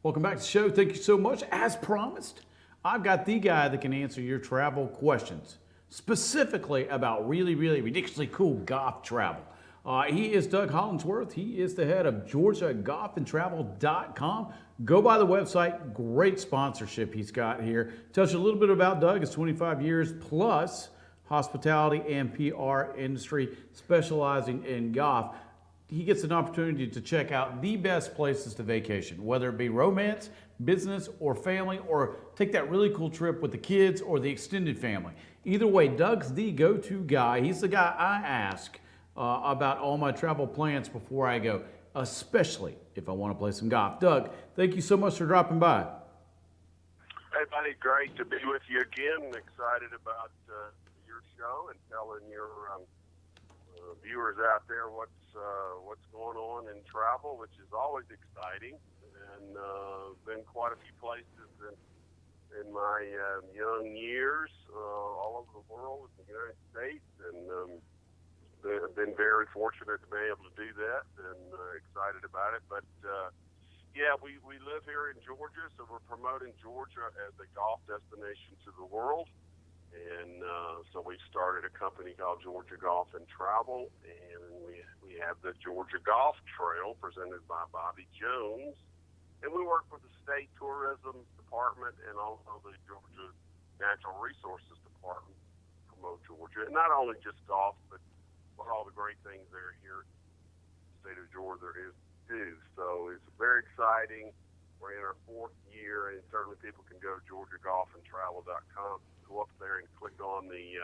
Welcome back to the show. Thank you so much. As promised, I've got the guy that can answer your travel questions, specifically about really, really ridiculously cool golf travel. He is Doug Hollandsworth. He is the head of GeorgiaGolfandTravel.com. Go by the website. Great sponsorship he's got here. Tell us a little bit about Doug. It's 25 years plus hospitality and PR industry, specializing in golf. He gets an opportunity to check out the best places to vacation, whether it be romance, business, or family, or take that really cool trip with the kids or the extended family. Either way, Doug's the go-to guy. He's the guy I ask about all my travel plans before I go, especially if I want to play some golf. Doug, thank you so much for dropping by. Hey, buddy, great to be with you again. Excited about your show and telling your viewers out there what's going on in travel, which is always exciting. And been quite a few places in my young years, all over the world, in the United States, and been very fortunate to be able to do that, and excited about it. But yeah, we live here in Georgia, so we're promoting Georgia as a golf destination to the world. And so we started a company called Georgia Golf and Travel, and we have the Georgia Golf Trail presented by Bobby Jones. And we work with the State Tourism Department and also the Georgia Natural Resources Department to promote Georgia. And not only just golf, but all the great things that are here in the state of Georgia is too. So it's very exciting. We're in our fourth year, and certainly people can go to GeorgiaGolfandTravel.com. Go up there and click on the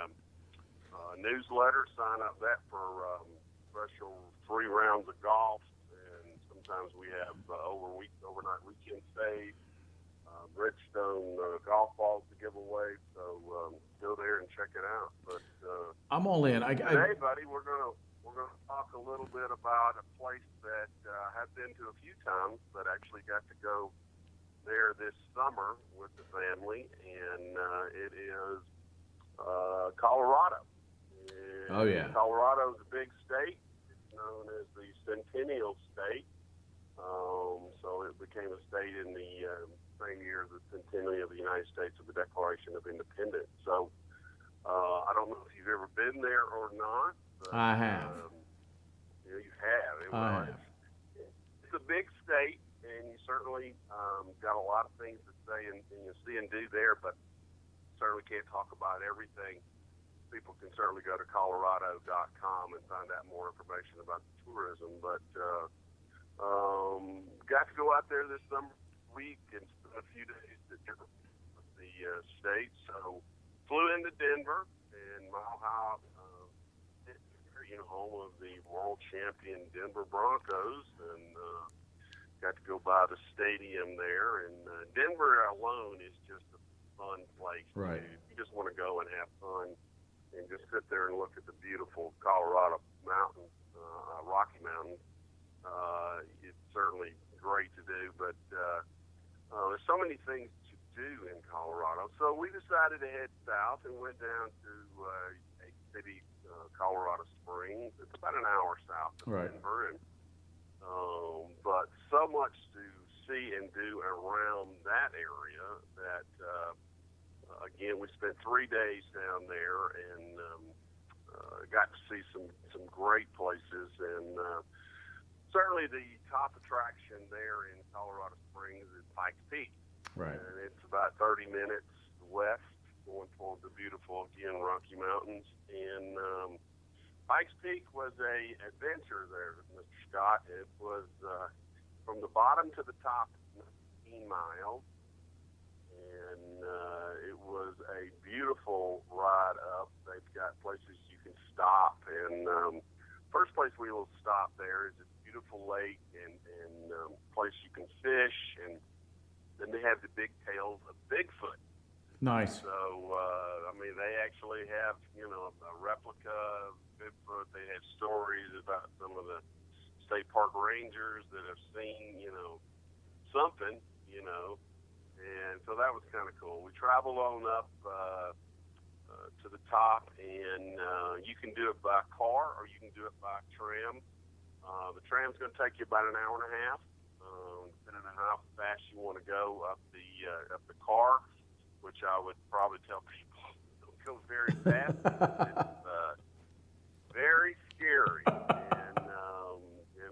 newsletter, sign up that for special free rounds of golf, and sometimes we have overnight weekend stays, Bridgestone golf balls to give away. So go there and check it out. But I'm all in. today, buddy, we're gonna talk a little bit about a place that I have been to a few times, but actually got to go there this summer with the family, and it is Colorado. And Oh, yeah. Colorado is a big state. It's known as the Centennial State. So it became a state in the same year as the centennial of the United States of the Declaration of Independence. So I don't know if you've ever been there or not. But, I have. You have. It's a big state, and you certainly got a lot of things to say and you see and do there, but certainly can't talk about everything. People can certainly go to Colorado.com and find out more information about the tourism. But got to go out there this summer week and spend a few days at the state. So flew into Denver and Mile High, home of the world champion Denver Broncos, and got to go by the stadium there. And Denver alone is just a fun place. Right. You just want to go and have fun and just sit there and look at the beautiful Colorado mountains, Rocky Mountains. It's certainly great to do, but there's so many things to do in Colorado. So we decided to head south and went down to a city, Colorado Springs. It's about an hour south of Denver, and but so much to see and do around that area that again, we spent 3 days down there and got to see some great places. And certainly the top attraction there in Colorado Springs is Pikes Peak. Right. And it's about 30 minutes west, going toward the beautiful, again, Rocky Mountains. And Pikes Peak was a adventure there, Mr. Scott. It was from the bottom to the top, 19 miles. And it was a beautiful ride up. They've got places you can stop. And first place we will stop there is a beautiful lake and place you can fish. And then they have the big tails of Bigfoot. Nice. So, they actually have, a replica of Bigfoot. They have stories about some of the state park rangers that have seen, something, and so that was kind of cool. We traveled on up to the top, and you can do it by car or you can do it by tram. The tram's going to take you about an hour and a half. depending on how fast you want to go up the car, which I would probably tell people don't go very fast. It's very scary, and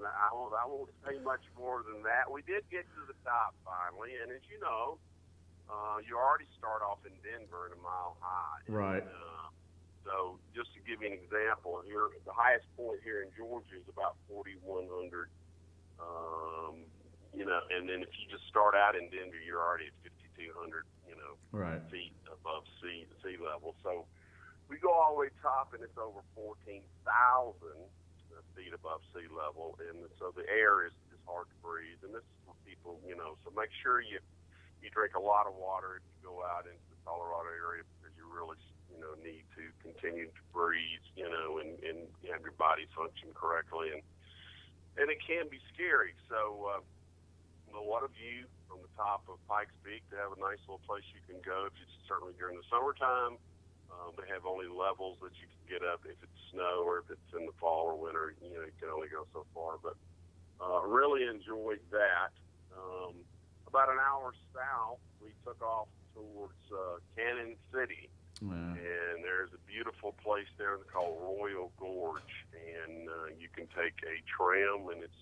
I won't say much more than that. We did get to the top finally, and as you know, you already start off in Denver at a mile high. Right. So just to give you an example, here the highest point here in Georgia is about 4,100. And then if you just start out in Denver, you're already at 5,200, right. feet above sea level. So we go all the way top, and it's over 14,000 feet above sea level, and so the air is hard to breathe. And this is for people, so make sure you drink a lot of water if you go out into the Colorado area, because you really need to continue to breathe, and have your body function correctly, and it can be scary. So a lot of you from the top of Pikes Peak, they have a nice little place you can go. If it's certainly during the summertime, they have only levels that you can get up. If it's snow or if it's in the fall or winter, you can only go so far. But really enjoyed that. About an hour south, we took off towards Cannon City. And there's a beautiful place there called Royal Gorge, and you can take a tram, and it's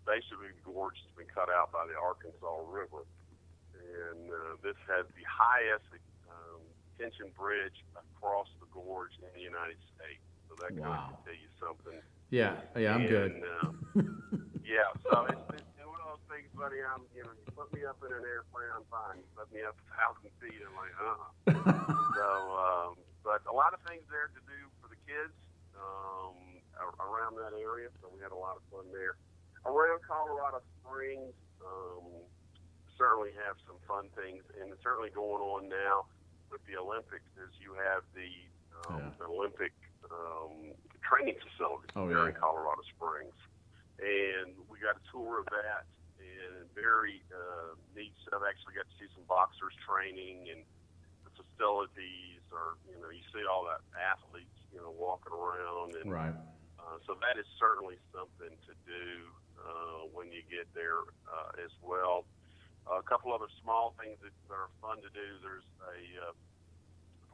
basically the gorge that's been cut out by the Arkansas River, and this has the highest tension bridge across the gorge in the United States. So that kind of can tell you something. Yeah, I'm good. Yeah, so it's one of those things, buddy. You put me up in an airplane, I'm fine. You put me up 1,000 feet, I'm like, So, but a lot of things there to do for the kids around that area. So we had a lot of fun there. Around Colorado Springs, certainly have some fun things, and it's certainly going on now with the Olympics. Is you have the Olympic training facility there in Colorado Springs, and we got a tour of that, and very neat stuff. Actually got to see some boxers training, and the facilities are, you see all that athletes, walking around, and so that is certainly something to do when you get there as well. A couple other small things that are fun to do. There's a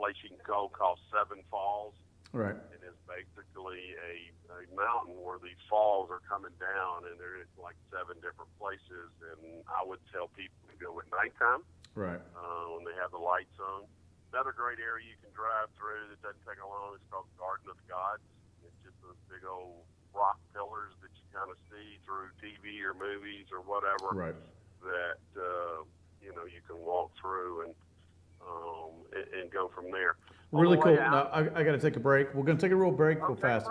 place you can go called Seven Falls. Right. And it's basically a mountain where these falls are coming down, and they're at like 7 different places. And I would tell people to go at nighttime. Right. When they have the lights on. Another great area you can drive through that doesn't take long is called Garden of the Gods. It's just those big old rock pillars that you kind of see through TV or movies or whatever. Right. That you can walk through and go from there. Really cool. Now, I got to take a break. We're going to take a real break real fast.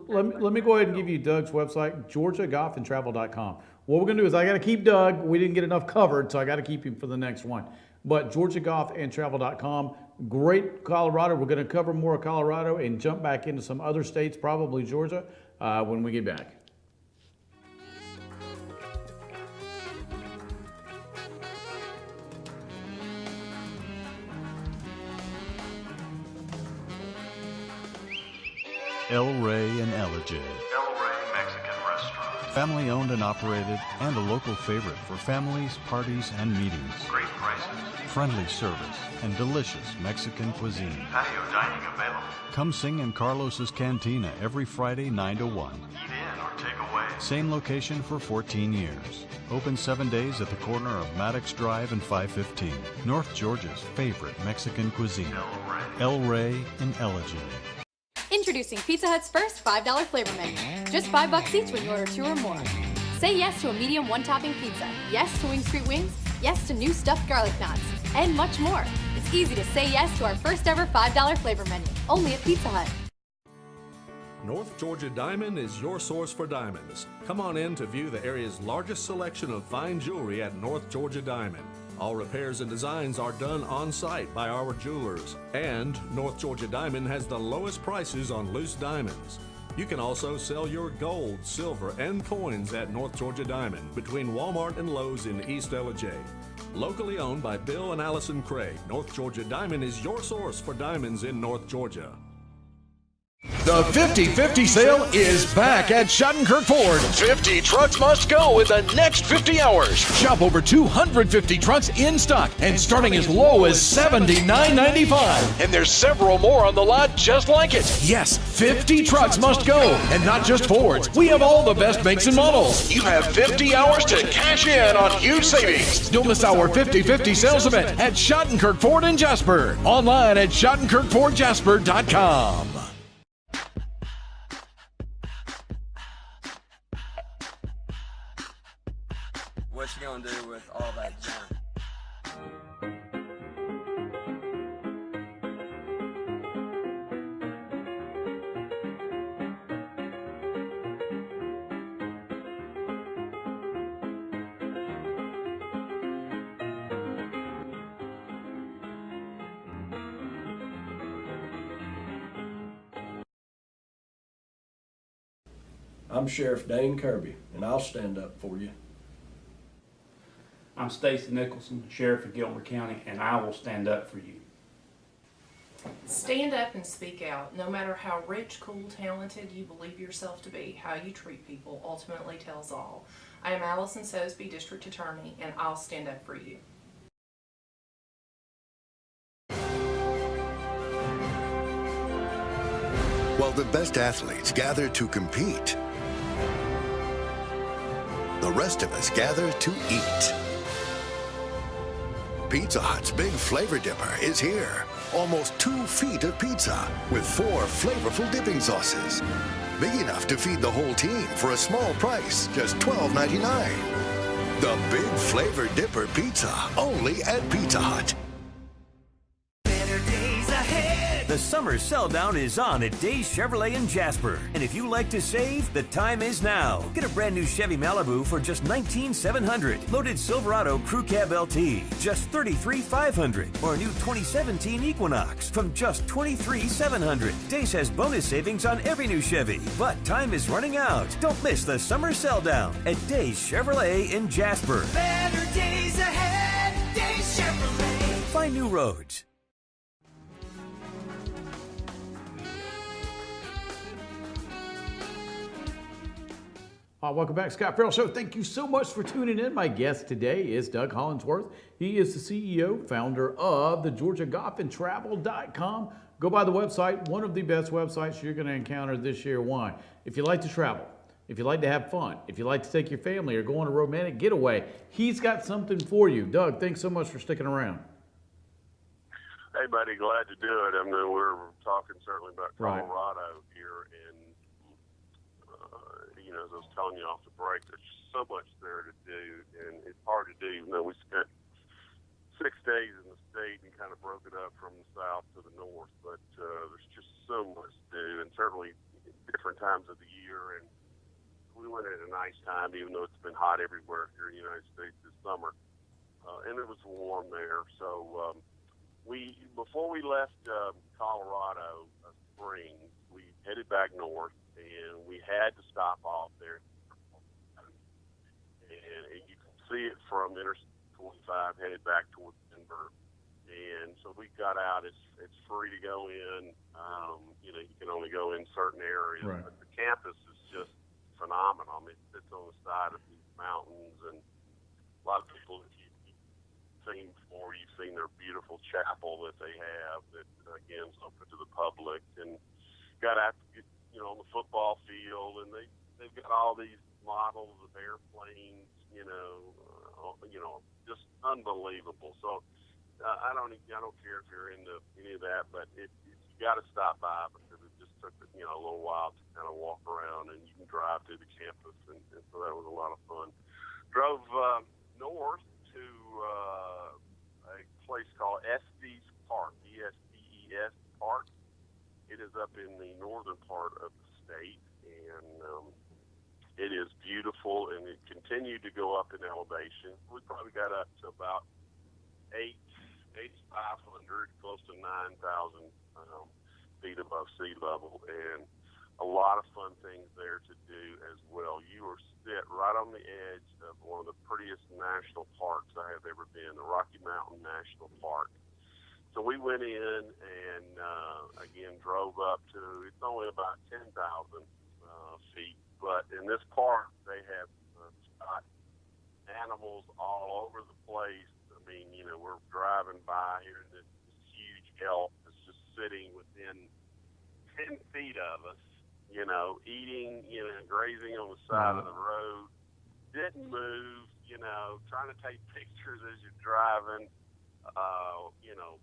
Let me go ahead and give you Doug's website, georgiagolfandtravel.com. What we're going to do is I got to keep Doug. We didn't get enough covered, so I got to keep him for the next one. But georgiagolfandtravel.com, great Colorado. We're going to cover more of Colorado and jump back into some other states, probably Georgia, when we get back. El Rey and Ellijay. El Rey Mexican Restaurant. Family owned and operated, and a local favorite for families, parties, and meetings. Great prices. Friendly service and delicious Mexican cuisine. Patio dining available. Come sing in Carlos's Cantina every Friday 9 to 1. Eat in or take away. Same location for 14 years. Open 7 days at the corner of Maddox Drive and 515. North Georgia's favorite Mexican cuisine. El Rey and Ellijay. Introducing Pizza Hut's first $5 flavor menu. Just $5 each when you order 2 or more. Say yes to a medium one-topping pizza. Yes to Wing Street Wings. Yes to new stuffed garlic knots. And much more. It's easy to say yes to our first ever $5 flavor menu. Only at Pizza Hut. North Georgia Diamond is your source for diamonds. Come on in to view the area's largest selection of fine jewelry at North Georgia Diamond. All repairs and designs are done on site by our jewelers. And North Georgia Diamond has the lowest prices on loose diamonds. You can also sell your gold, silver, and coins at North Georgia Diamond between Walmart and Lowe's in East Ellijay. Locally owned by Bill and Allison Craig, North Georgia Diamond is your source for diamonds in North Georgia. The 50-50 sale is back at Schottenkirk Ford. 50 trucks must go in the next 50 hours. Shop over 250 trucks in stock and starting as low as $79.95. And there's several more on the lot just like it. Yes, 50 trucks must go. And not just Fords. We have all the best makes and models. You have 50 hours to cash in on huge savings. Don't miss our 50-50 sales event at Schottenkirk Ford in Jasper. Online at SchottenkirkFordJasper.com. What you gonna do with all that junk? I'm Sheriff Dane Kirby, and I'll stand up for you. I'm Stacy Nicholson, Sheriff of Gilmer County, and I will stand up for you. Stand up and speak out. No matter how rich, cool, talented you believe yourself to be, how you treat people ultimately tells all. I am Allison Sosby, District Attorney, and I'll stand up for you. While the best athletes gather to compete, the rest of us gather to eat. Pizza Hut's Big Flavor Dipper is here. Almost 2 feet of pizza with 4 flavorful dipping sauces. Big enough to feed the whole team for a small price, just $12.99. The Big Flavor Dipper Pizza, only at Pizza Hut. The summer sell down is on at Days Chevrolet in Jasper. And if you like to save, the time is now. Get a brand new Chevy Malibu for just $19,700. Loaded Silverado Crew Cab LT, just $33,500. Or a new 2017 Equinox from just $23,700. Days has bonus savings on every new Chevy. But time is running out. Don't miss the summer sell down at Days Chevrolet in Jasper. Better days ahead, Days Chevrolet. Find new roads. Welcome back, Scott Ferrell Show. Thank you so much for tuning in. My guest today is Doug Hollandsworth. He is the CEO, founder of the GeorgiaGolfandTravel.com. Go by the website, one of the best websites you're going to encounter this year. Why? If you like to travel, if you like to have fun, if you like to take your family or go on a romantic getaway, he's got something for you. Doug, thanks so much for sticking around. Hey, buddy, glad to do it. I mean, we're talking certainly about Colorado here, and you know, as I was telling you off the break, there's so much there to do, and it's hard to do. Even though we spent 6 days in the state and kind of broke it up from the south to the north, but there's just so much to do, and certainly different times of the year. And we went at a nice time, even though it's been hot everywhere here in the United States this summer, and it was warm there. So before we left Colorado Springs, we headed back north. And we had to stop off there. And you can see it from Interstate 25 headed back towards Denver. And so we got out. It's free to go in. You know, you can only go in certain areas. Right. But the campus is just phenomenal. I mean, it sits on the side of these mountains. And a lot of people, if you've seen before, you've seen their beautiful chapel that they have that, again, is open to the public. And got out to get, you know, on the football field, and they've got all these models of airplanes, you know, just unbelievable. So I don't care if you're into any of that, but you got to stop by because it just took a little while to kind of walk around, and you can drive to the campus, and so that was a lot of fun. Drove north to a place called Estes Park, ESTES Park. It is up in the northern part of the state, and it is beautiful, and it continued to go up in elevation. We probably got up to about 8,500, close to 9,000 feet above sea level, and a lot of fun things there to do as well. You are sit right on the edge of one of the prettiest national parks I have ever been, the Rocky Mountain National Park. So we went in and, again, drove up to, it's only about 10,000 feet. But in this park, they have Scot animals all over the place. I mean, you know, we're driving by here, and this huge elk that's just sitting within 10 feet of us, you know, eating, you know, grazing on the side of the road. Didn't move, you know, trying to take pictures as you're driving. You know,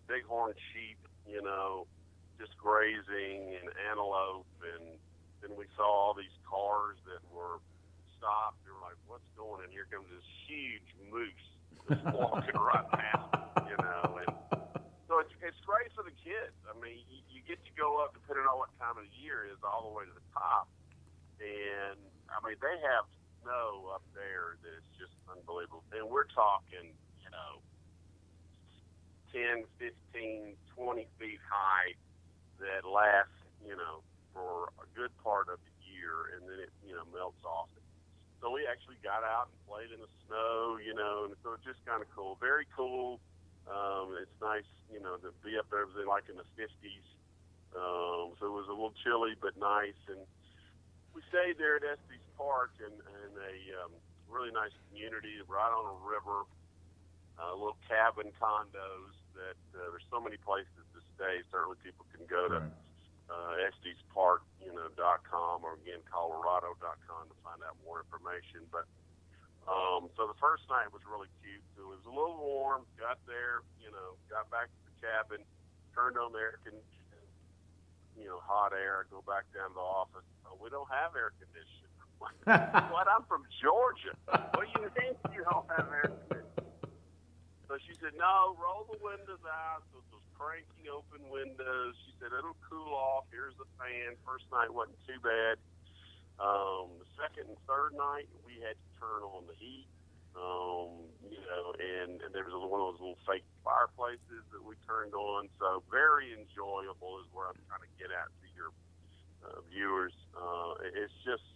bighorn sheep, you know, just grazing, and antelope, and then we saw all these cars that were stopped. They were like, what's going on? Here comes this huge moose just walking right past us, you know. And so it's great for the kids. I mean, you get to go up, depending on what time of the year it is, all the way to the top. And, I mean, they have snow up there that is just unbelievable. And we're talking, you know, 10, 15, 20 feet high that lasts, you know, for a good part of the year, and then it, you know, melts off. So we actually got out and played in the snow, you know, and so it's just kind of cool. Very cool. It's nice, you know, to be up there. It was like in the 50s. So it was a little chilly, but nice. And we stayed there at Estes Park in a really nice community right on a river, little cabin condos that there's so many places to stay. Certainly people can go to estespark.com or again, colorado.com to find out more information. But so the first night was really cute. So it was a little warm, got there, you know, got back to the cabin, turned on the air conditioning, you know, hot air, go back down to the office. Oh, we don't have air conditioning. What? I'm from Georgia. What do you mean you don't have air conditioning? So she said, no, roll the windows out. So those cranking open windows. She said, it'll cool off. Here's the fan. First night wasn't too bad. The second and third night, we had to turn on the heat. You know, and there was one of those little fake fireplaces that we turned on. So very enjoyable is where I'm trying to get at to your viewers. It's just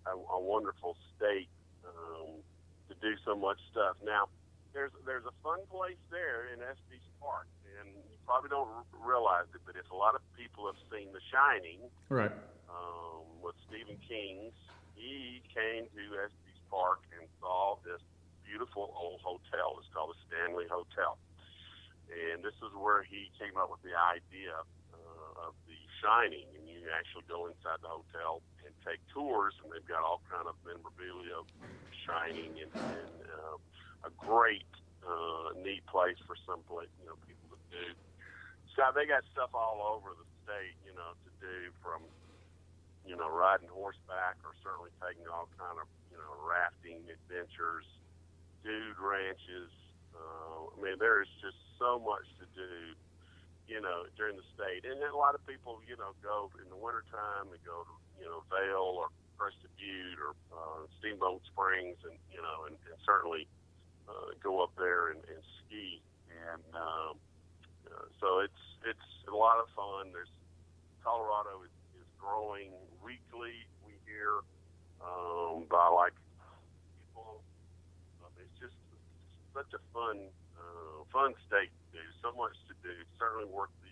a wonderful state to do so much stuff. Now, there's a fun place there in Estes Park, and you probably don't realize it, but if a lot of people have seen The Shining, right, with Stephen King, he came to Estes Park and saw this beautiful old hotel. It's called the Stanley Hotel, and this is where he came up with the idea of The Shining. And you actually go inside the hotel and take tours, and they've got all kind of memorabilia of Shining, and a great, neat place for some place, you know, people to do. So they got stuff all over the state, you know, to do, from, you know, riding horseback, or certainly taking all kind of, you know, rafting adventures, dude ranches. I mean, there is just so much to do, you know, during the state. And then a lot of people, you know, go in the wintertime, they go to, you know, Vail or Crested Butte or Steamboat Springs, and, you know, and certainly go up there and ski. And so it's a lot of fun. Colorado is growing weekly, we hear, by like people. It's just such a fun state to do. So much to do. Certainly worth the.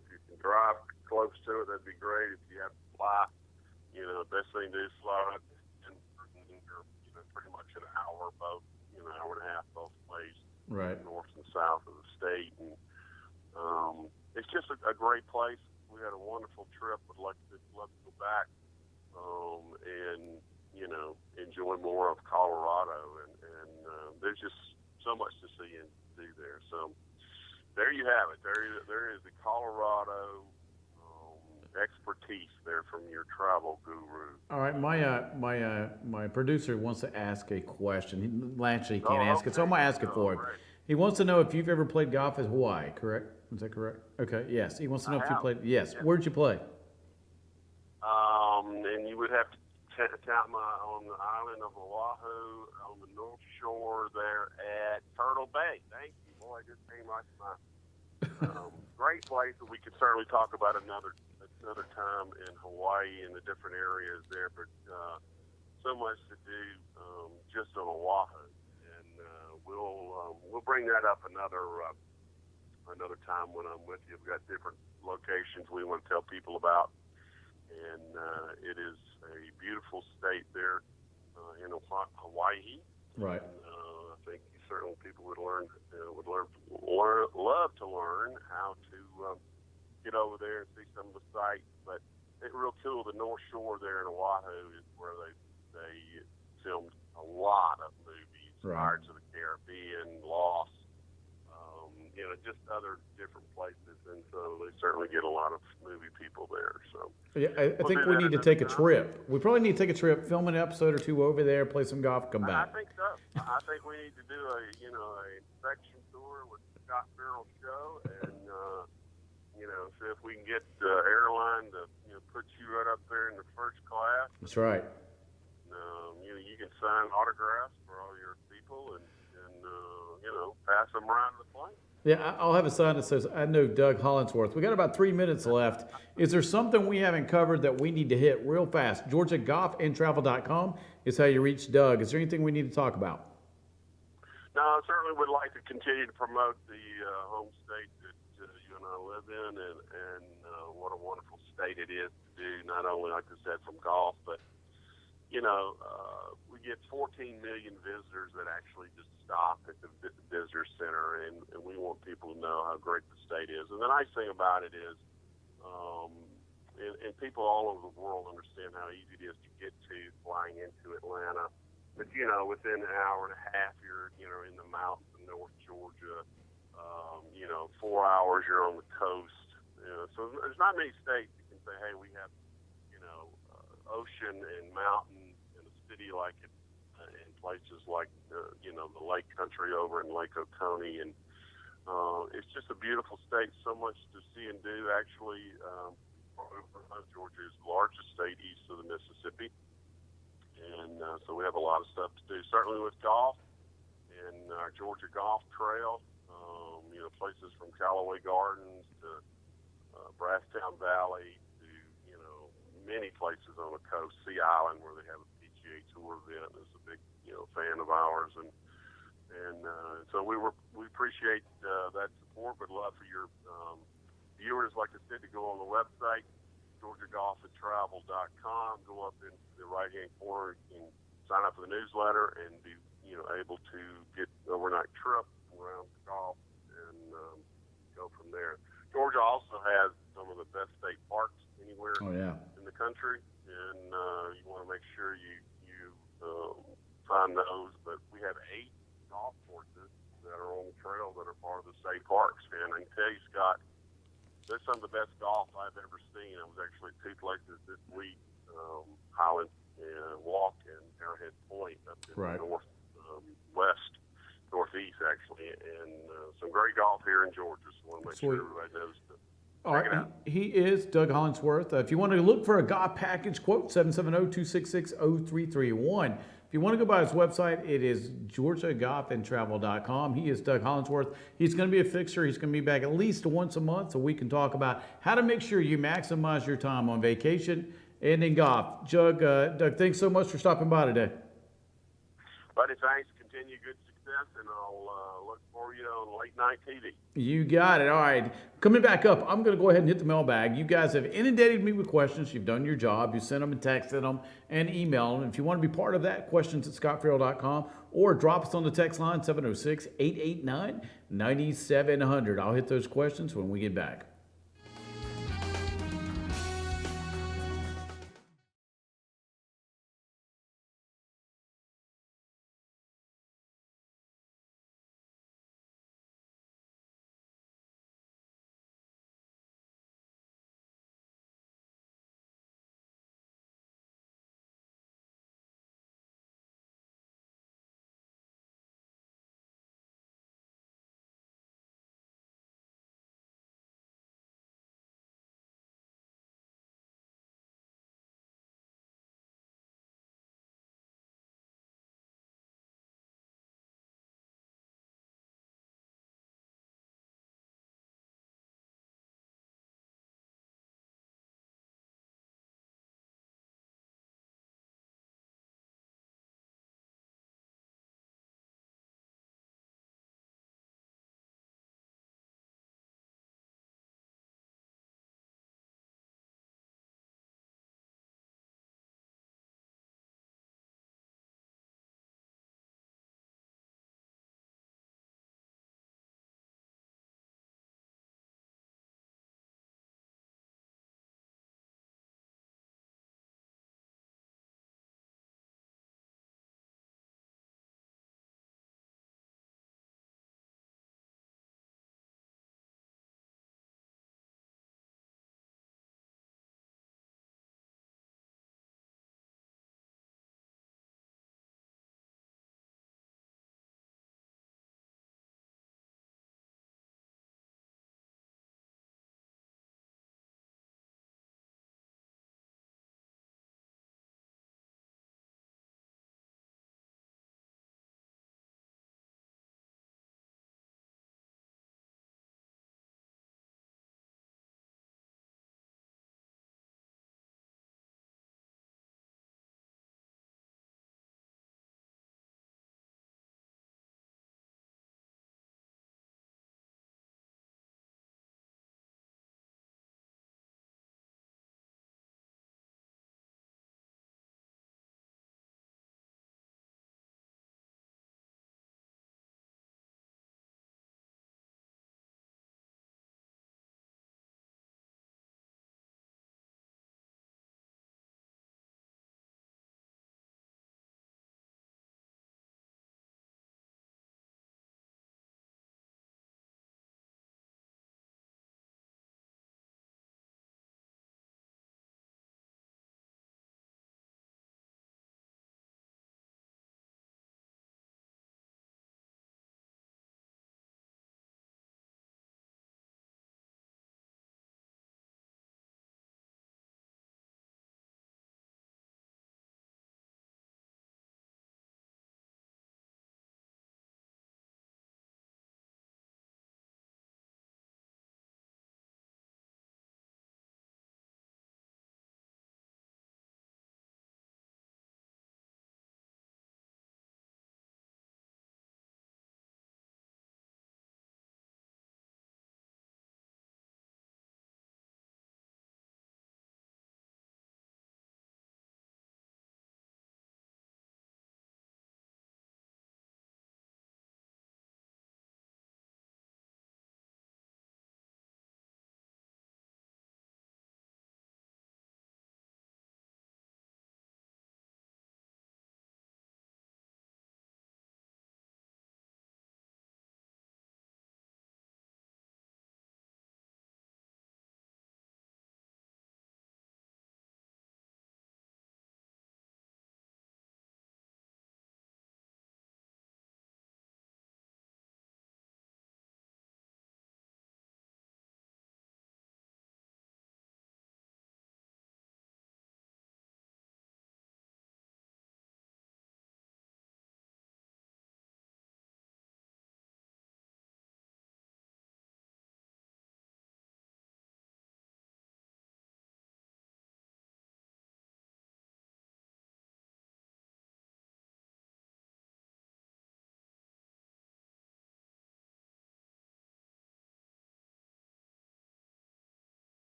If you can drive close to it, that'd be great. If you have to fly, you know, the best thing to do is fly. And you're, you know, pretty much an hour both, you know, hour and a half both ways, right, north and south of the state. And it's just a great place. We had a wonderful trip. Would love to go back, and, you know, enjoy more of Colorado. And there's just so much to see and do there. So there you have it. There is the Colorado expertise there from your travel guru. All right, my producer wants to ask a question. Actually, he can't ask it, so I'm gonna ask it for him. Right. He wants to know if you've ever played golf in Hawaii. Correct? Is that correct? Okay. Yes. He wants to know if you played. Yes. Yeah. Where'd you play? And you would have to count on the island of Oahu, on the North Shore there at Turtle Bay. Thank you, boy. It just came right to my great place that we could certainly talk about another time in Hawaii and the different areas there. But so much to do just on Oahu, and we'll bring that up another time when I'm with you. We've got different locations we want to tell people about, and it is a beautiful state there in Hawaii. Right. I think certainly people would love to learn how to get over there and see some of the sights. But it's real cool. The North Shore there in Oahu is where they filmed a lot of movies. Right. Pirates of the Caribbean, Lost, just other different places, and so they certainly get a lot of movie people there. So yeah, I think we need to take a trip. We probably need to take a trip, film an episode or two over there, play some golf, come back. I think so. I think we need to do a inspection tour with Scott Ferrell show, and see if we can get the airline to put you right up there in the first class. That's right. You can sign autographs for all your people and pass them around the plane. Yeah, I'll have a sign that says, I know Doug Hollandsworth. We got about 3 minutes left. Is there something we haven't covered that we need to hit real fast? GeorgiaGolfandTravel.com is how you reach Doug. Is there anything we need to talk about? No, I certainly would like to continue to promote the home state that you and I live in, and what a wonderful state it is to do, not only, like I said, from golf, but we get 14 million visitors that actually just stop at the visitor center, and we want people to know how great the state is. And the nice thing about it is, and people all over the world understand how easy it is to get to flying into Atlanta. But, within an hour and a half, you're in the mountains of North Georgia. 4 hours, you're on the coast. So there's not many states that can say, hey, we have, ocean and mountains in a city like it, in places like, the lake country over in Lake Oconee. And it's just a beautiful state, so much to see and do. Actually, Georgia is the largest state east of the Mississippi. And so we have a lot of stuff to do, certainly with golf and our Georgia Golf Trail, places from Callaway Gardens to Brasstown Valley to, many places on the coast. Sea Island, where they have a PGA Tour event, is a big, fan of ours. And so we appreciate that support, but love for your viewers, like I said, to go on the website, GeorgiaGolfandTravel.com, go up into the right-hand corner and sign up for the newsletter and be, able to get an overnight trip around the golf and go from there. Georgia also has some of the best state parks anywhere in the country, and you want to make sure you find those. But we have 8 golf courses that are on the trail that are part of the state parks. And I can tell you, Scott, there's some of the best golf I've ever seen. I was actually at 2 places this week, Highland and Walk and Arrowhead Point up in northeast actually, and some great golf here in Georgia. So I want to make sure everybody knows to check it out. He is Doug Hollandsworth. If you want to look for a golf package, quote 770-266-0331. If you want to go by his website, it is GeorgiaGolfandTravel.com. He is Doug Hollandsworth. He's going to be a fixture. He's going to be back at least once a month so we can talk about how to make sure you maximize your time on vacation and in golf. Doug, thanks so much for stopping by today. Buddy, thanks. Continue good success, and I'll look for you on late night TV. You got it. All right. Coming back up, I'm going to go ahead and hit the mailbag. You guys have inundated me with questions. You've done your job. You sent them and texted them and emailed them. If you want to be part of that, questions at scottferrell.com or drop us on the text line 706-889-9700. I'll hit those questions when we get back.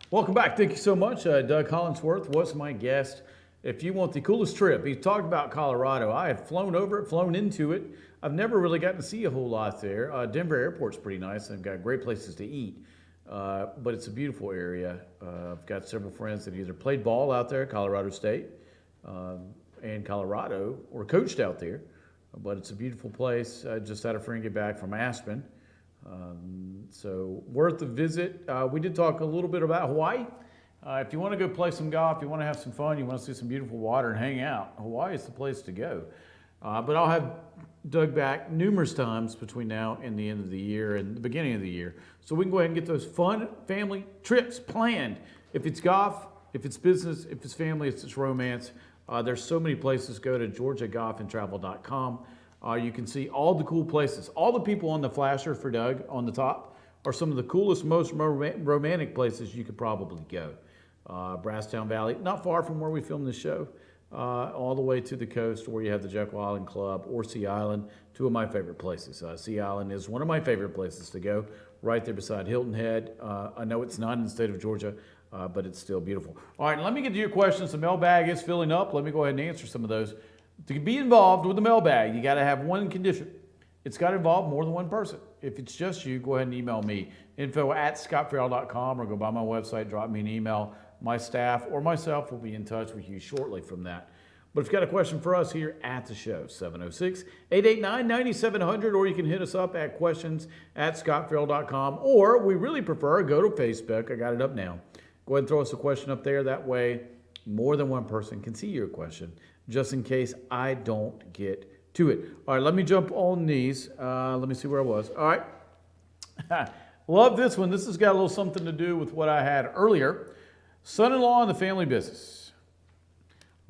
Welcome back. Thank you so much. Doug Hollandsworth was my guest. If you want the coolest trip, he talked about Colorado. I have flown over it, flown into it. I've never really gotten to see a whole lot there. Denver Airport's pretty nice. They've got great places to eat, but it's a beautiful area. I've got several friends that either played ball out there at Colorado State and Colorado or coached out there, but it's a beautiful place. I just had a friend get back from Aspen. So worth a visit. We did talk a little bit about Hawaii. If you want to go play some golf, you want to have some fun, you want to see some beautiful water and hang out, Hawaii is the place to go. But I'll have Doug back numerous times between now and the end of the year and the beginning of the year. So we can go ahead and get those fun family trips planned. If it's golf, if it's business, if it's family, if it's romance, there's so many places to go to georgiagolfandtravel.com. You can see all the cool places. All the people on the flasher for Doug on the top are some of the coolest, most romantic places you could probably go. Brasstown Valley, not far from where we filmed this show, all the way to the coast where you have the Jekyll Island Club or Sea Island, two of my favorite places. Sea Island is one of my favorite places to go, right there beside Hilton Head. I know it's not in the state of Georgia, but it's still beautiful. All right, let me get to your questions. The mailbag is filling up. Let me go ahead and answer some of those. To be involved with the mailbag, you got to have one condition. It's got to involve more than one person. If it's just you, go ahead and email me, info@scottferrell.com, or go by my website, drop me an email. My staff or myself will be in touch with you shortly from that. But if you've got a question for us here at the show, 706-889-9700, or you can hit us up at questions@scottferrell.com, or we really prefer, go to Facebook. I got it up now. Go ahead and throw us a question up there. That way, more than one person can see your question, just in case I don't get to it. All right, let me jump on these. Let me see where I was. All right. Love this one. This has got a little something to do with what I had earlier. Son-in-law in the family business.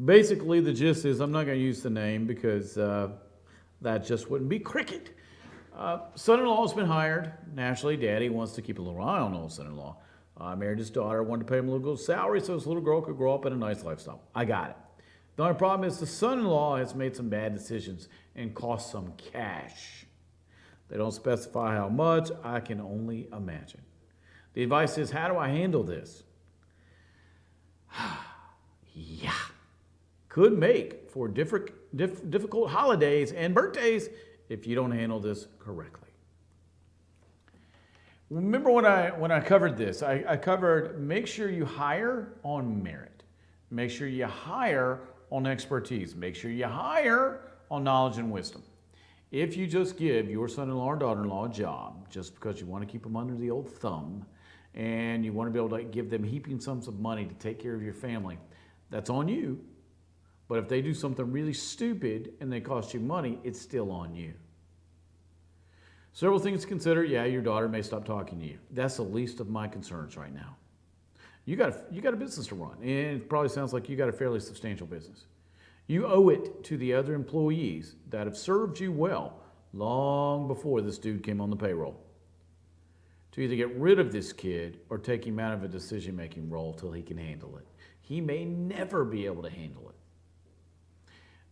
Basically, the gist is, I'm not going to use the name because that just wouldn't be cricket. Son-in-law has been hired. Naturally, daddy wants to keep a little eye on old son-in-law. Married his daughter, wanted to pay him a little good salary so his little girl could grow up in a nice lifestyle. I got it. The only problem is the son-in-law has made some bad decisions and cost some cash. They don't specify how much. I can only imagine. The advice is, how do I handle this? Yeah. Could make for difficult holidays and birthdays if you don't handle this correctly. Remember when I covered this, I covered make sure you hire on merit. Make sure you hire on expertise. Make sure you hire on knowledge and wisdom. If you just give your son-in-law or daughter-in-law a job just because you want to keep them under the old thumb and you want to be able to give them heaping sums of money to take care of your family, that's on you. But if they do something really stupid and they cost you money, it's still on you. Several things to consider. Yeah, your daughter may stop talking to you. That's the least of my concerns right now. You got a business to run, and it probably sounds like you got a fairly substantial business. You owe it to the other employees that have served you well long before this dude came on the payroll to either get rid of this kid or take him out of a decision-making role till he can handle it. He may never be able to handle it.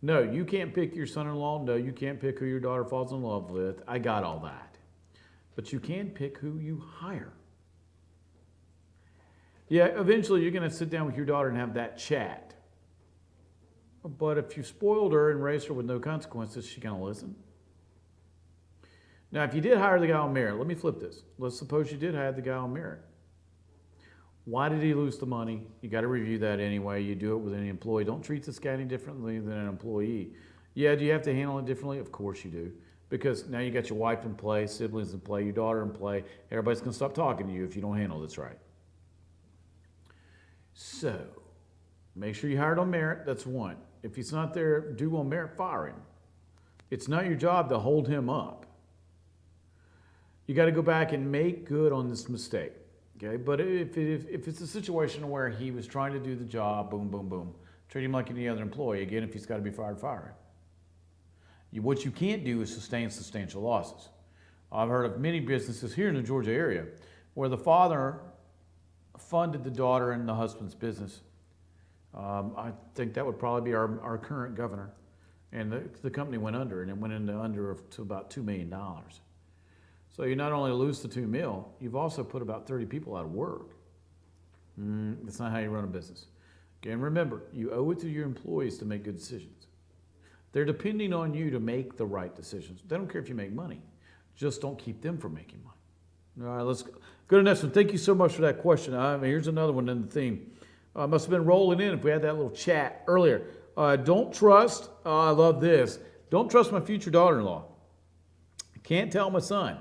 No, you can't pick your son-in-law. No, you can't pick who your daughter falls in love with. I got all that. But you can pick who you hire. Yeah, eventually you're going to sit down with your daughter and have that chat. But if you spoiled her and raised her with no consequences, she going to listen? Now, if you did hire the guy on merit, let me flip this. Let's suppose you did hire the guy on merit. Why did he lose the money? You got to review that anyway. You do it with any employee. Don't treat this guy any differently than an employee. Yeah, do you have to handle it differently? Of course you do. Because now you got your wife in play, siblings in play, your daughter in play. Everybody's going to stop talking to you if you don't handle this right. So, make sure you hire it on merit. That's one. If he's not there due on merit, fire him. It's not your job to hold him up. You got to go back and make good on this mistake. Okay, but if it's a situation where he was trying to do the job, boom, boom, boom, treat him like any other employee. Again, if he's got to be fired, fire him. What you can't do is sustain substantial losses. I've heard of many businesses here in the Georgia area where the father funded the daughter and the husband's business. I think that would probably be our current governor. And the company went under, and it went into under to about $2 million. So you not only lose the $2 million, you've also put about 30 people out of work. That's not how you run a business. Again, remember, you owe it to your employees to make good decisions. They're depending on you to make the right decisions. They don't care if you make money. Just don't keep them from making money. All right, let's go to the next one. Thank you so much for that question. Here's another one in the theme. Must have been rolling in if we had that little chat earlier. Don't trust, I love this, don't trust my future daughter-in-law. I can't tell my son.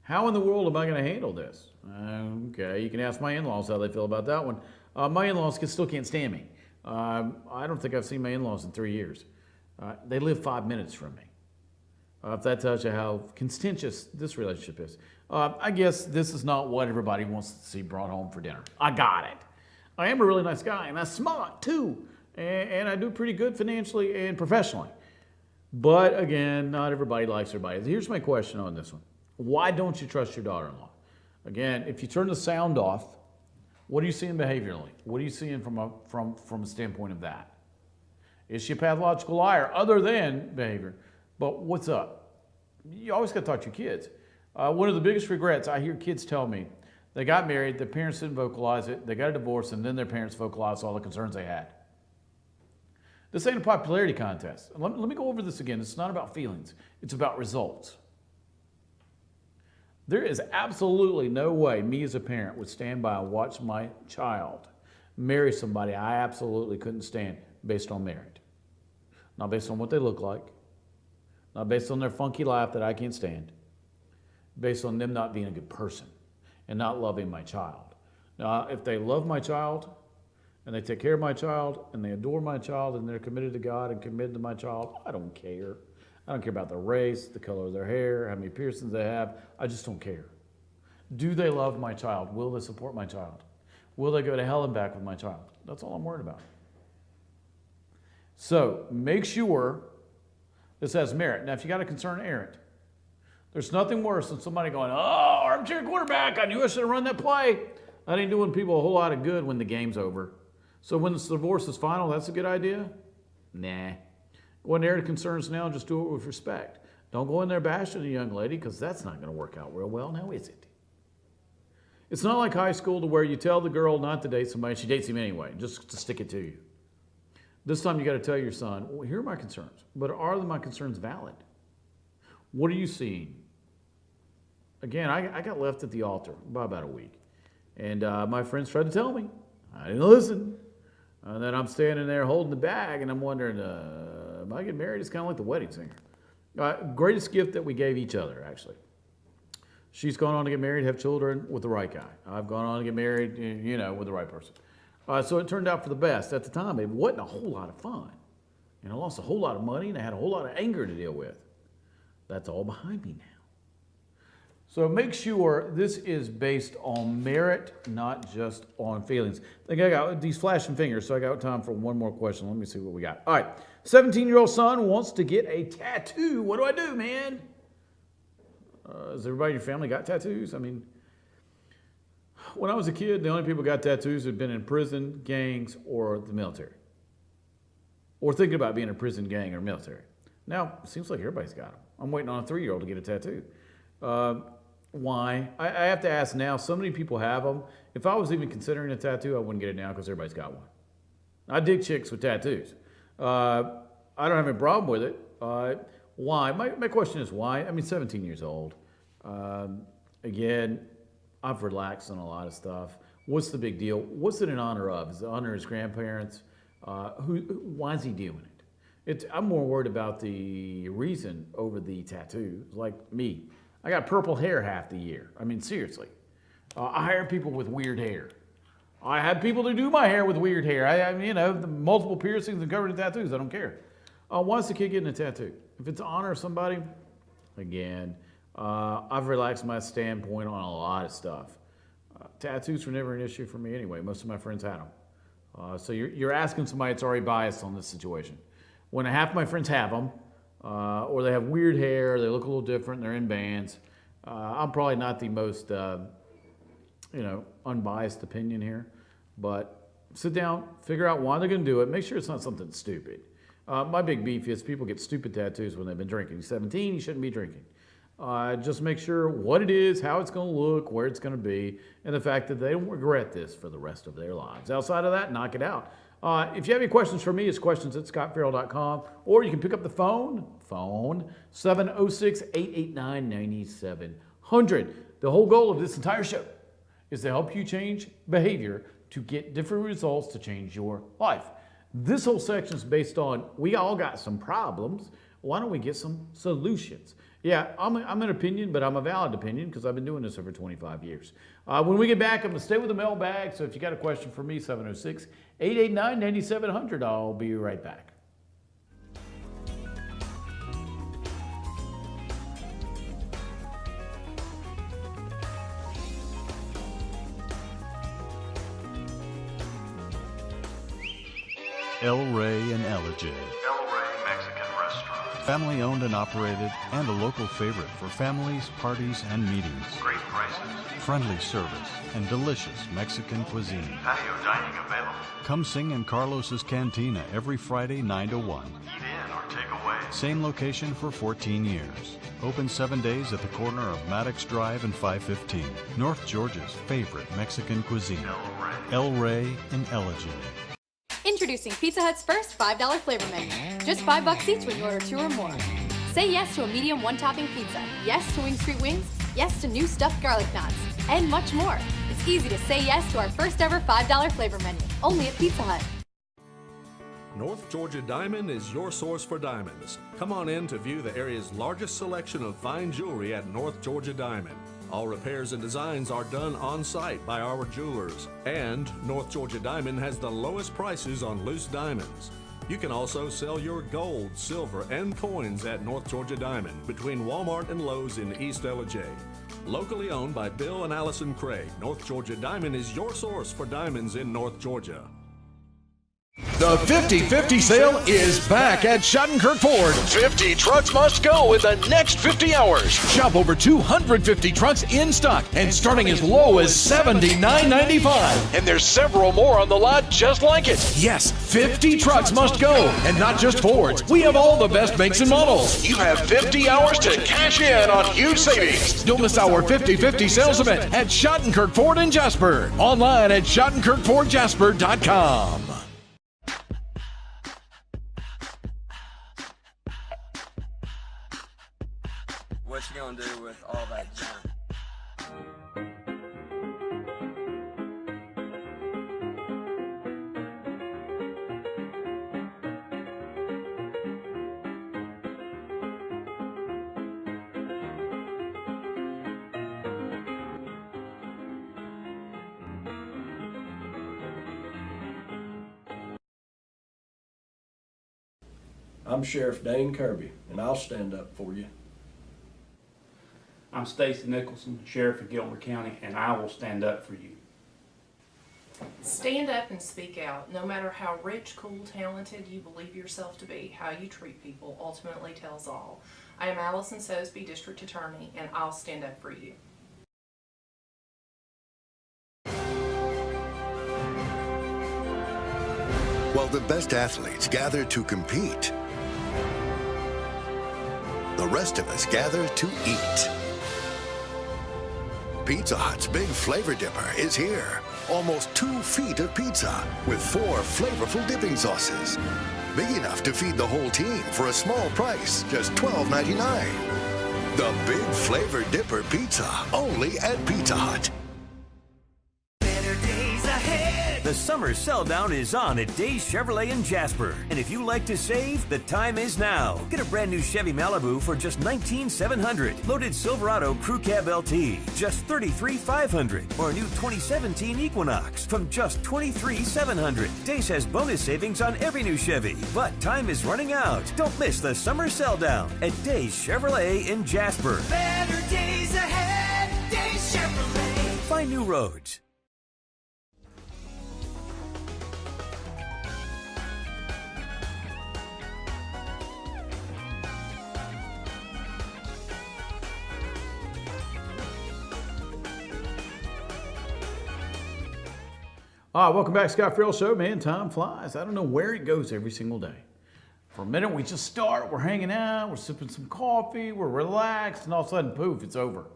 How in the world am I going to handle this? Okay, you can ask my in-laws how they feel about that one. My in-laws still can't stand me. I don't think I've seen my in-laws in 3 years. They live 5 minutes from me. If that tells you how contentious this relationship is. I guess this is not what everybody wants to see brought home for dinner. I got it. I am a really nice guy, and I'm smart too. And I do pretty good financially and professionally. But again, not everybody likes everybody. Here's my question on this one. Why don't you trust your daughter-in-law? Again, if you turn the sound off, what are you seeing behaviorally? What are you seeing from a standpoint of that? Is she a pathological liar other than behavior? But what's up? You always got to talk to your kids. One of the biggest regrets I hear kids tell me, they got married, their parents didn't vocalize it, they got a divorce, and then their parents vocalized all the concerns they had. This ain't a popularity contest. Let me go over this again. It's not about feelings. It's about results. There is absolutely no way me as a parent would stand by and watch my child marry somebody I absolutely couldn't stand based on merit. Not based on what they look like. Not based on their funky laugh that I can't stand. Based on them not being a good person and not loving my child. Now, if they love my child and they take care of my child and they adore my child and they're committed to God and committed to my child, I don't care. I don't care about their race, the color of their hair, how many piercings they have. I just don't care. Do they love my child? Will they support my child? Will they go to hell and back with my child? That's all I'm worried about. So make sure this has merit. Now, if you got a concern, air it. There's nothing worse than somebody going, oh, armchair quarterback, I knew I should have run that play. That ain't doing people a whole lot of good when the game's over. So when the divorce is final, that's a good idea? Nah. When there are concerns now, just do it with respect. Don't go in there bashing a young lady because that's not going to work out real well, now is it? It's not like high school to where you tell the girl not to date somebody, she dates him anyway, just to stick it to you. This time you got to tell your son, well, here are my concerns, but are my concerns valid? What are you seeing? Again, I got left at the altar by about a week, and my friends tried to tell me. I didn't listen. And then I'm standing there holding the bag, and I'm wondering, am I getting married? It's kind of like the wedding singer. Greatest gift that we gave each other, actually. She's gone on to get married, have children with the right guy. I've gone on to get married, with the right person. So it turned out for the best. At the time, it wasn't a whole lot of fun. And I lost a whole lot of money, and I had a whole lot of anger to deal with. That's all behind me now. So make sure this is based on merit, not just on feelings. I think I got these flashing fingers, so I got time for one more question. Let me see what we got. All right, 17-year-old son wants to get a tattoo. What do I do, man? Has everybody in your family got tattoos? I mean, when I was a kid, the only people who got tattoos had been in prison, gangs, or the military. Or thinking about being in a prison, gang, or military. Now, it seems like everybody's got them. I'm waiting on a 3-year-old to get a tattoo. Why? I have to ask now. So many people have them. If I was even considering a tattoo, I wouldn't get it now because everybody's got one. I dig chicks with tattoos. I don't have any problem with it. Why? My question is why? I mean, 17 years old. Again, I've relaxed on a lot of stuff. What's the big deal? What's it in honor of? Is it honor his grandparents? Why is he doing it? I'm more worried about the reason over the tattoo. Like me. I got purple hair half the year. I mean, seriously. I hire people with weird hair. I have people to do my hair with weird hair. The multiple piercings and covered in tattoos. I don't care. Why is the kid getting a tattoo? If it's to honor somebody, again, I've relaxed my standpoint on a lot of stuff. Tattoos were never an issue for me anyway. Most of my friends had them. So you're asking somebody that's already biased on this situation. When half of my friends have them, or they have weird hair, they look a little different, they're in bands, I'm probably not the most, unbiased opinion here. But sit down, figure out why they're going to do it. Make sure it's not something stupid. My big beef is people get stupid tattoos when they've been drinking. You're 17, you shouldn't be drinking. Just make sure what it is, how it's going to look, where it's going to be, and the fact that they don't regret this for the rest of their lives. Outside of that, knock it out. If you have any questions for me, it's questions@scottferrell.com, or you can pick up the phone 706-889-9700. The whole goal of this entire show is to help you change behavior to get different results to change your life. This whole section is based on, we all got some problems. Why don't we get some solutions? Yeah, I'm an opinion, but I'm a valid opinion because I've been doing this over 25 years. When we get back, I'm going to stay with the mailbag. So if you got a question for me, 706-889-9700. I'll be right back. El Rey and Ellijay. El Rey Mexican Restaurant. Family owned and operated, and a local favorite for families, parties, and meetings. Great prices. Friendly service and delicious Mexican cuisine. Patio dining available. Come sing in Carlos's Cantina every Friday 9 to 1. Eat in or take away. Same location for 14 years. Open 7 days at the corner of Maddox Drive and 515. North Georgia's favorite Mexican cuisine. El Rey and Ellijay. Introducing Pizza Hut's first $5 flavor menu. Just $5 each when you order 2 or more. Say yes to a medium one-topping pizza. Yes to Wing Street Wings. Yes to new stuffed garlic knots. And much more. It's easy to say yes to our first ever $5 flavor menu. Only at Pizza Hut. North Georgia Diamond is your source for diamonds. Come on in to view the area's largest selection of fine jewelry at North Georgia Diamond. All repairs and designs are done on site by our jewelers. And North Georgia Diamond has the lowest prices on loose diamonds. You can also sell your gold, silver, and coins at North Georgia Diamond between Walmart and Lowe's in East Ellijay. Locally owned by Bill and Allison Craig, North Georgia Diamond is your source for diamonds in North Georgia. The 50-50 sale is back at Schadenkerk Ford. 50 trucks must go in the next 50 hours. Shop over 250 trucks in stock and starting as low as $79.95. And there's several more on the lot just like it. Yes, 50 trucks must go, and not just Fords. We have all the best makes and models. You have 50 hours to cash in on huge savings. Don't miss our 50-50 sales event at Schadenkerk Ford in Jasper. Online at SchadenkerkFordJasper.com. What you gonna do with all that junk? I'm Sheriff Dane Kirby, and I'll stand up for you. I'm Stacy Nicholson, Sheriff of Gilmer County, and I will stand up for you. Stand up and speak out. No matter how rich, cool, talented you believe yourself to be, how you treat people ultimately tells all. I am Allison Sosby, District Attorney, and I'll stand up for you. While the best athletes gather to compete, the rest of us gather to eat. Pizza Hut's Big Flavor Dipper is here. Almost 2 feet of pizza with 4 flavorful dipping sauces. Big enough to feed the whole team for a small price, just $12.99. The Big Flavor Dipper Pizza, only at Pizza Hut. Better days ahead. The summer sell down is on at Days Chevrolet in Jasper. And if you like to save, the time is now. Get a brand new Chevy Malibu for just $19,700. Loaded Silverado Crew Cab LT, just $33,500. Or a new 2017 Equinox from just $23,700. Days has bonus savings on every new Chevy. But time is running out. Don't miss the summer sell down at Days Chevrolet in Jasper. Better days ahead. Days Chevrolet. Find new roads. Welcome back, Scott Ferrell Show. Man, time flies. I don't know where it goes every single day. For a minute, we just start, we're hanging out, we're sipping some coffee, we're relaxed, and all of a sudden, poof, it's over.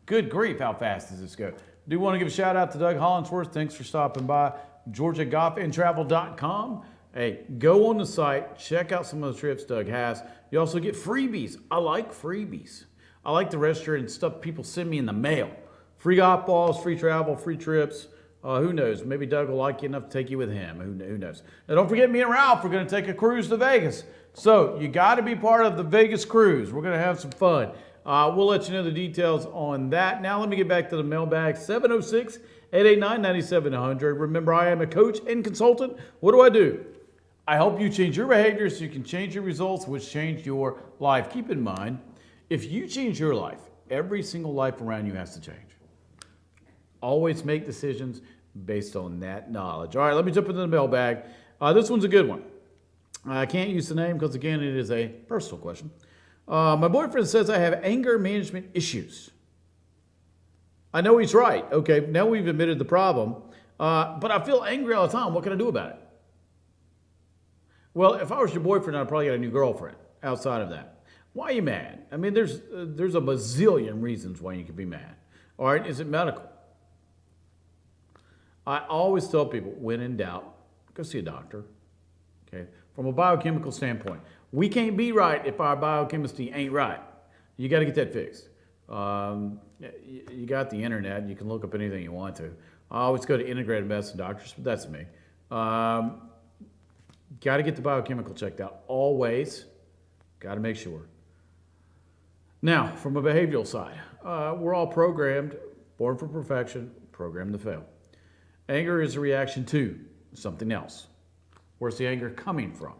Good grief, how fast does this go? Do want to give a shout out to Doug Hollandsworth. Thanks for stopping by. GeorgiaGolfandTravel.com. Hey, go on the site, check out some of the trips Doug has. You also get freebies. I like freebies. I like the register and stuff people send me in the mail. Free golf balls, free travel, free trips. Who knows? Maybe Doug will like you enough to take you with him. Who knows? Now, don't forget, me and Ralph, we're going to take a cruise to Vegas. So you got to be part of the Vegas cruise. We're going to have some fun. We'll let you know the details on that. Now, let me get back to the mailbag. 706-889-9700. Remember, I am a coach and consultant. What do? I help you change your behavior so you can change your results, which change your life. Keep in mind, if you change your life, every single life around you has to change. Always make decisions based on that knowledge. All right, let me jump into the mailbag. This one's a good one. I can't use the name because, again, it is a personal question. My boyfriend says I have anger management issues. I know he's right. Okay, now we've admitted the problem. But I feel angry all the time. What can I do about it? Well, if I was your boyfriend, I'd probably get a new girlfriend outside of that. Why are you mad? I mean, there's a bazillion reasons why you could be mad. All right, is it medical? I always tell people, when in doubt, go see a doctor. Okay, from a biochemical standpoint, we can't be right if our biochemistry ain't right. You got to get that fixed. You got the internet. You can look up anything you want to. I always go to integrated medicine doctors, but that's me. Got to get the biochemical checked out. Always. Got to make sure. Now, from a behavioral side, we're all programmed, born for perfection, programmed to fail. Anger is a reaction to something else. Where's the anger coming from?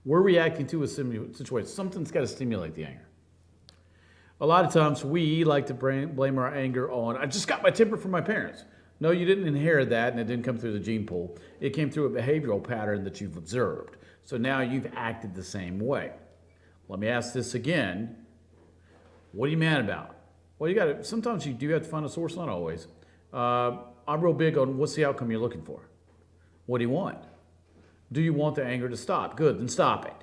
We're reacting to a situation. Something's got to stimulate the anger. A lot of times we like to blame our anger on, I just got my temper from my parents. No, you didn't inherit that, and it didn't come through the gene pool. It came through a behavioral pattern that you've observed. So now you've acted the same way. Let me ask this again. What are you mad about? Well, sometimes you do have to find a source, not always. I'm real big on what's the outcome you're looking for. What do you want? Do you want the anger to stop? Good, then stop it.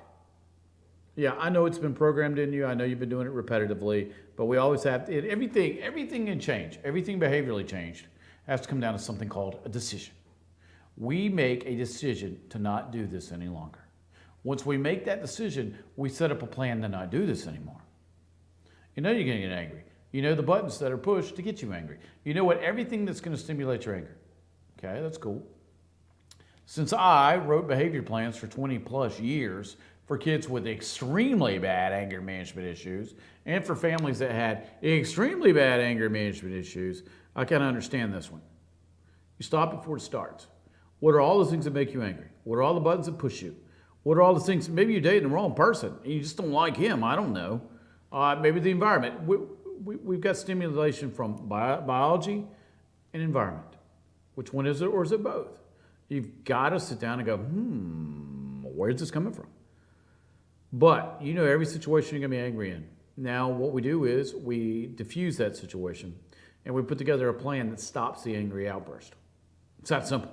Yeah, I know it's been programmed in you. I know you've been doing it repetitively, but we always have everything can change. Everything behaviorally changed has to come down to something called a decision. We make a decision to not do this any longer. Once we make that decision, we set up a plan to not do this anymore. You know you're going to get angry. You know the buttons that are pushed to get you angry. You know everything that's going to stimulate your anger. Okay, that's cool. Since I wrote behavior plans for 20 plus years for kids with extremely bad anger management issues and for families that had extremely bad anger management issues, I kind of understand this one. You stop before it starts. What are all the things that make you angry? What are all the buttons that push you? What are all the things, maybe you're dating the wrong person and you just don't like him, I don't know. Maybe the environment. We've got stimulation from biology and environment. Which one is it, or is it both? You've got to sit down and go, where's this coming from? But you know every situation you're going to be angry in. Now what we do is we diffuse that situation and we put together a plan that stops the angry outburst. It's that simple.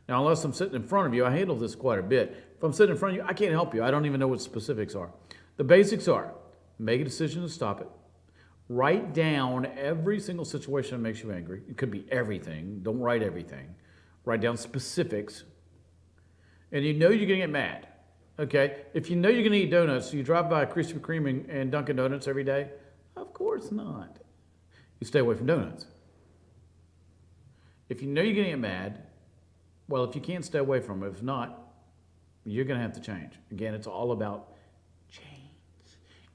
Now, unless I'm sitting in front of you, I handle this quite a bit. If I'm sitting in front of you, I can't help you. I don't even know what specifics are. The basics are, make a decision to stop it. Write down every single situation that makes you angry. It could be everything. Don't write everything. Write down specifics. And you know you're going to get mad. Okay? If you know you're going to eat donuts, so you drive by Krispy Kreme and Dunkin' Donuts every day? Of course not. You stay away from donuts. If you know you're going to get mad, well, if you can't stay away from it, if not, you're going to have to change. Again, it's all about change.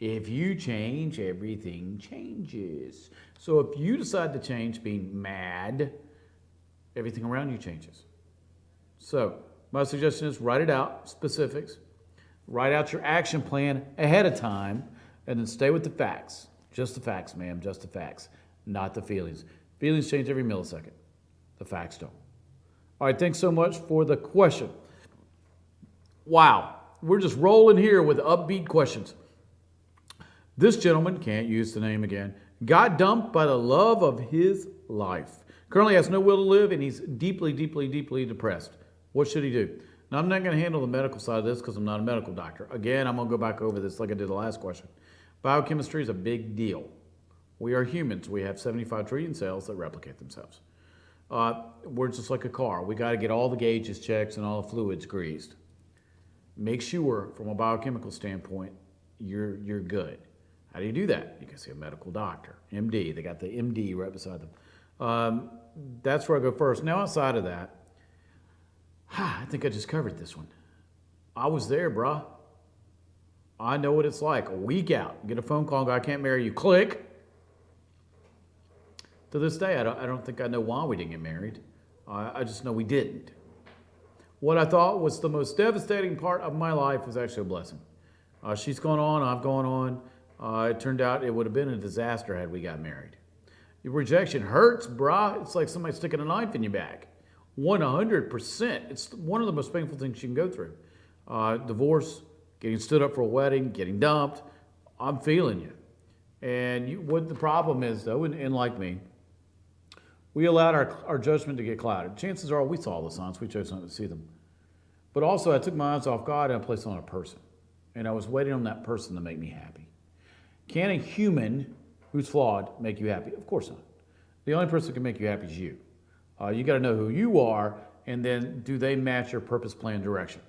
If you change, everything changes. So if you decide to change being mad, everything around you changes. So my suggestion is write it out, specifics. Write out your action plan ahead of time, and then stay with the facts. Just the facts, ma'am, just the facts, not the feelings. Feelings change every millisecond. The facts don't. All right, thanks so much for the question. Wow, we're just rolling here with upbeat questions. This gentleman, can't use the name again, got dumped by the love of his life. Currently has no will to live, and he's deeply, deeply, deeply depressed. What should he do? Now, I'm not going to handle the medical side of this because I'm not a medical doctor. Again, I'm going to go back over this like I did the last question. Biochemistry is a big deal. We are humans. We have 75 trillion cells that replicate themselves. We're just like a car. We got to get all the gauges checked and all the fluids greased. Make sure, from a biochemical standpoint, you're good. How do you do that? You can see a medical doctor, MD. They got the MD right beside them. That's where I go first. Now, outside of that, I think I just covered this one. I was there, bruh. I know what it's like. A week out, get a phone call, go, I can't marry you. Click. To this day, I don't think I know why we didn't get married. I just know we didn't. What I thought was the most devastating part of my life was actually a blessing. She's gone on, I've gone on. It turned out it would have been a disaster had we got married. Your rejection hurts, brah. It's like somebody sticking a knife in your back. 100%. It's one of the most painful things you can go through. Divorce, getting stood up for a wedding, getting dumped. I'm feeling you. And what the problem is, though, and like me, we allowed our judgment to get clouded. Chances are we saw the signs, we chose not to see them. But also, I took my eyes off God and I placed it on a person. And I was waiting on that person to make me happy. Can a human who's flawed make you happy? Of course not. The only person who can make you happy is you. You got to know who you are, and then do they match your purpose, plan, direction?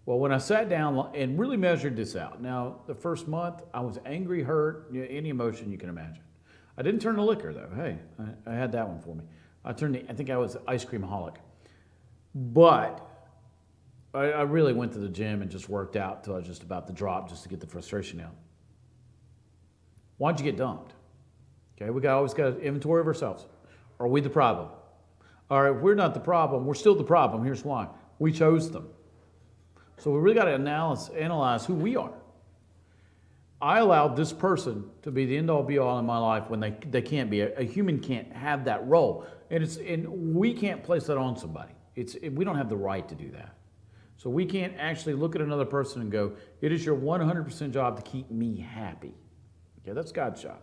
Well, when I sat down and really measured this out, now the first month I was angry, hurt, any emotion you can imagine. I didn't turn to liquor though. Hey, I had that one for me. I think I was ice cream holic. But I really went to the gym and just worked out till I was just about to drop just to get the frustration out. Why'd you get dumped? Okay, we always got an inventory of ourselves. Are we the problem? All right, if we're not the problem, we're still the problem. Here's why. We chose them. So we really got to analyze who we are. I allowed this person to be the end-all be-all in my life when they can't be. A human can't have that role. And we can't place that on somebody. We don't have the right to do that. So we can't actually look at another person and go, it is your 100% job to keep me happy. Okay, that's God's job.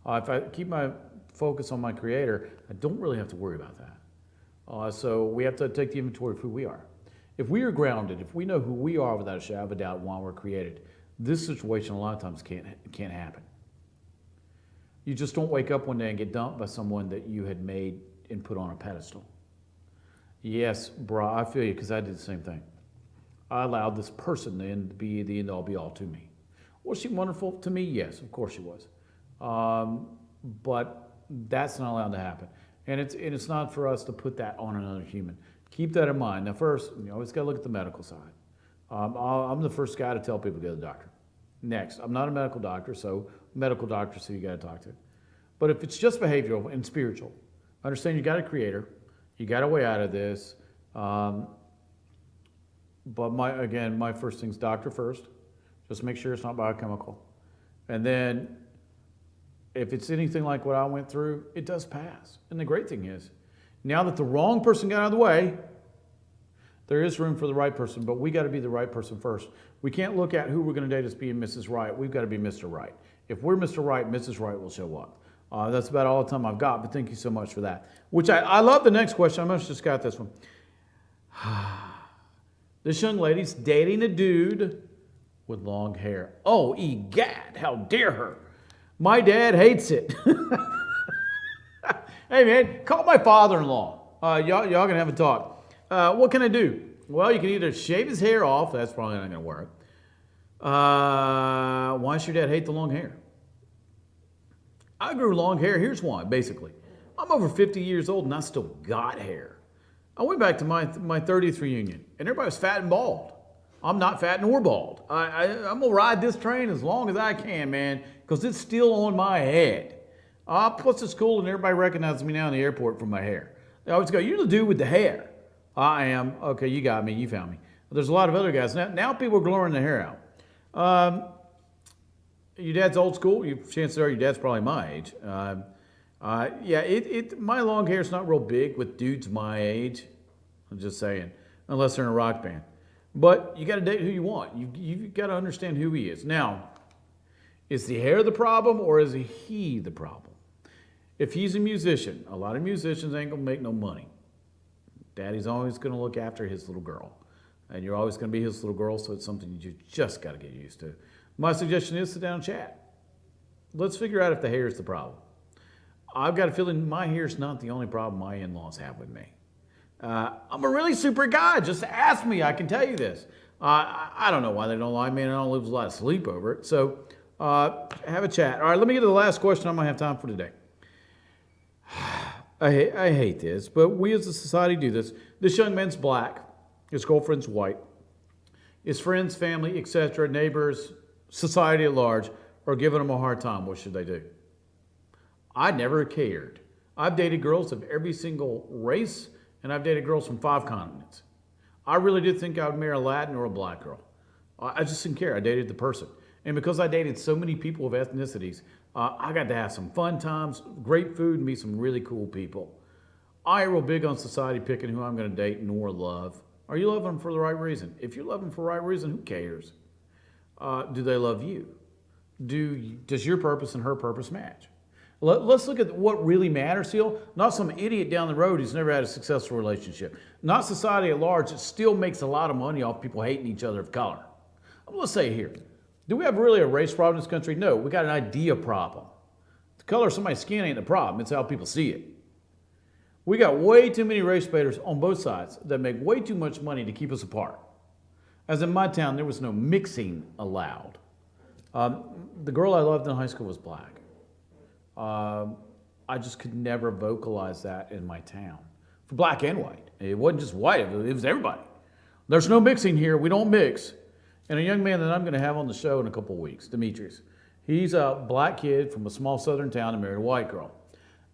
If I keep my focus on my Creator, I don't really have to worry about that. So we have to take the inventory of who we are. If we are grounded, if we know who we are without a shadow of a doubt why we're created, this situation a lot of times can't happen. You just don't wake up one day and get dumped by someone that you had made and put on a pedestal. Yes, brah, I feel you, because I did the same thing. I allowed this person to be the end-all be-all to me. Was she wonderful to me? Yes, of course she was. But that's not allowed to happen. And it's not for us to put that on another human. Keep that in mind. Now first, you always got to look at the medical side. I'm the first guy to tell people to go to the doctor. Next, I'm not a medical doctor, so medical doctors who you got to talk to. But if it's just behavioral and spiritual, understand you got a Creator. You got a way out of this. But my first thing's doctor first. Just make sure it's not biochemical. And then if it's anything like what I went through, it does pass. And the great thing is, now that the wrong person got out of the way, there is room for the right person, but we got to be the right person first. We can't look at who we're going to date as being Mrs. Right. We've got to be Mr. Right. If we're Mr. Right, Mrs. Right will show up. That's about all the time I've got, but thank you so much for that. Which I love the next question. I must just got this one. This young lady's dating a dude with long hair. Oh, egad, how dare her. My dad hates it. Hey, man, call my father-in-law. Y'all going to have a talk. What can I do? Well, you can either shave his hair off. That's probably not going to work. Why does your dad hate the long hair? I grew long hair. Here's why, basically. I'm over 50 years old, and I still got hair. I went back to my 30th reunion, and everybody was fat and bald. I'm not fat nor bald. I'm going to ride this train as long as I can, man, because it's still on my head. Plus, it's cool, and everybody recognizes me now in the airport for my hair. They always go, you're the dude with the hair. I am. Okay, you got me. You found me. There's a lot of other guys. Now people are growing their hair out. Your dad's old school. Chances are your dad's probably my age. My long hair's not real big with dudes my age. I'm just saying, unless they're in a rock band. But you got to date who you want. You've got to understand who he is. Now, is the hair the problem or is he the problem? If he's a musician, a lot of musicians ain't going to make no money. Daddy's always going to look after his little girl. And you're always going to be his little girl, so it's something you just got to get used to. My suggestion is sit down and chat. Let's figure out if the hair is the problem. I've got a feeling my hair is not the only problem my in-laws have with me. I'm a really super guy. Just ask me. I can tell you this. I don't know why they don't like me, and I don't lose a lot of sleep over it. So have a chat. All right, let me get to the last question. I'm going to have time for today. I hate this, but we as a society do this. This young man's black. His girlfriend's white. His friends, family, etc., neighbors, society at large are giving him a hard time. What should they do? I never cared. I've dated girls of every single race, and I've dated girls from 5 continents. I really did think I would marry a Latin or a black girl. I just didn't care. I dated the person. And because I dated so many people of ethnicities, I got to have some fun times, great food, and meet some really cool people. I ain't real big on society picking who I'm going to date nor love. Are you loving them for the right reason? If you love them for the right reason, who cares? Do they love you? Does your purpose and her purpose match? Let's look at what really matters, Seal. Not some idiot down the road who's never had a successful relationship. Not society at large that still makes a lot of money off people hating each other of color. Let's say here, do we have really a race problem in this country? No, we got an idea problem. The color of somebody's skin ain't the problem. It's how people see it. We got way too many race baiters on both sides that make way too much money to keep us apart. As in my town, there was no mixing allowed. The girl I loved in high school was black. I just could never vocalize that in my town. For black and white. It wasn't just white, it was everybody. There's no mixing here, we don't mix. And a young man that I'm going to have on the show in a couple of weeks, Demetrius. He's a black kid from a small southern town and married a white girl.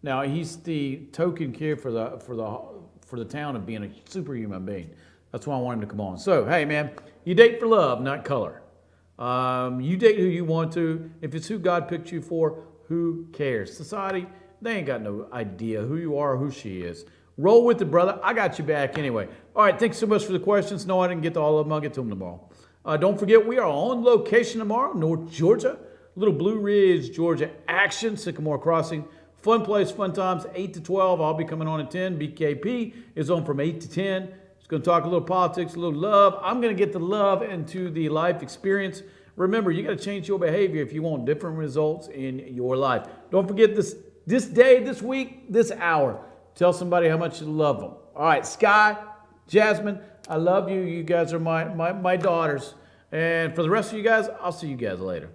Now, he's the token kid for the town of being a superhuman being. That's why I want him to come on. So, hey, man, you date for love, not color. You date who you want to. If it's who God picked you for, who cares? Society, they ain't got no idea who you are or who she is. Roll with it, brother. I got you back anyway. All right, thanks so much for the questions. No, I didn't get to all of them. I'll get to them tomorrow. Don't forget, we are on location tomorrow, North Georgia. Little Blue Ridge, Georgia action, Sycamore Crossing. Fun place, fun times, 8 to 12. I'll be coming on at 10. BKP is on from 8 to 10. It's going to talk a little politics, a little love. I'm going to get the love into the life experience. Remember, you got to change your behavior if you want different results in your life. Don't forget this day, this week, this hour. Tell somebody how much you love them. All right, Sky, Jasmine, I love you. You guys are my daughters. And for the rest of you guys, I'll see you guys later.